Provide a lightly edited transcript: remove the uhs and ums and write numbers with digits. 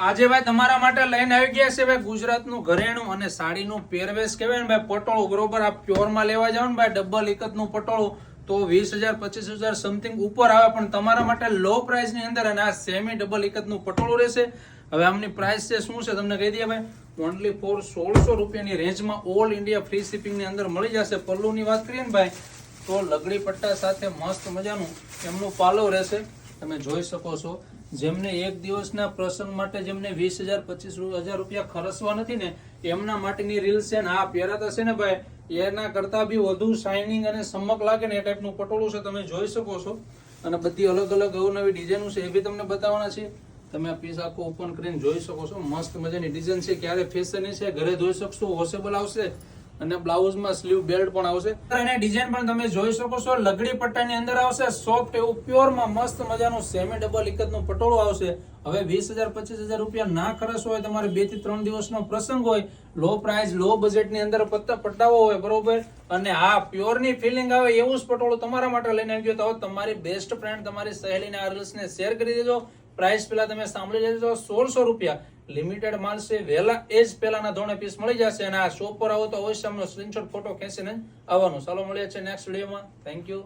આજે ભાઈ તમારા માટે લઈને આવી ગયા છે ભાઈ ગુજરાતનું ઘરેણું અને સાડીનું પહેરવેશ કહેવાય ને ભાઈ પટોળું બરોબર આ પ્યોરમાં લેવા જાવ ને ભાઈ ડબલ એકતનું પટોળું તો 20,000 25,000 સમથિંગ ઉપર આવે પણ તમારા માટે લો પ્રાઇસ ની અંદર અને આ સેમી ડબલ એકતનું પટોળું રહેશે. હવે આમની પ્રાઇસ છે શું છે તમને કહી દઈએ ભાઈ. ઓનલી ફોર 1600 રૂપિયાની રેન્જમાં ઓલ ઇન્ડિયા ફ્રી શિપિંગ ની અંદર મળી જશે. પલ્લુની વાત કરીએ ને ભાઈ તો લગડી પટ્ટા સાથે મસ્ત મજાનું એમનું પાલો રહેશે. તમે જોઈ શકો છો જેમને એક દિવસના પ્રસંગ માટે જેમને 20,000 25,000 રૂપિયા ખર્ચવા નથી ને એમના માટેની રીલ છે ને આ પહેરાતા છે ને ભાઈ એના કરતા બી વધુ શાઇનિંગ અને ચમક લાગે ને એ ટાઈપનું પટોળું છે. તમે જોઈ શકો છો અને બધી અલગ અલગ અવનવી ડિઝાઇનો છે એ બી તમને બતાવવાના છે. તમે આ પીસ આખો ઓપન કરીને જોઈ શકો છો. મસ્ત મજાની ડિઝાઇન છે. ક્યારે ફેશન છે ઘરે ધોઈ શકશો. વોશેબલ આવશે અને બ્લાઉઝમાં સ્લીવ બેલ્ટ પણ આવશે અને ડિઝાઇન પણ તમે જોઈ શકો છો. લગડી પટ્ટાની અંદર આવશે સોફ્ટ એવું પ્યોરમાં મસ્ત મજાનું સેમી ડબલ એકતનું પટોળું આવશે. હવે 20,000 25,000 રૂપિયા ના ખર્ચવો હોય તમારે 2 થી 3 દિવસનો પ્રસંગ હોય લો પ્રાઇસ લો બજેટની અંદર પટ્ટાવો હોય બરોબર અને આ પ્યોરની ફિલિંગ આવે એવું જ પટોળું તમારા માટે લઈને આવી ગયો. તો તમારી બેસ્ટ ફ્રેન્ડ તમારી સહેલીને આ રીલ્સને શેર કરી દેજો. પ્રાઇસ પેલા તમે સાંભળી લેજો 1600 રૂપિયા. લિમિટેડ માલ છે. વહેલા એ જ પેલાના ધોરણે પીસ મળી જશે અને આ શોપ પર આવો તો અવશ્ય અમનો સ્ક્રીનશોટ ફોટો ખેંચીને આવવાનું. ચાલો મળીએ છીએ નેક્સ્ટ વિડીયોમાં. Thank you.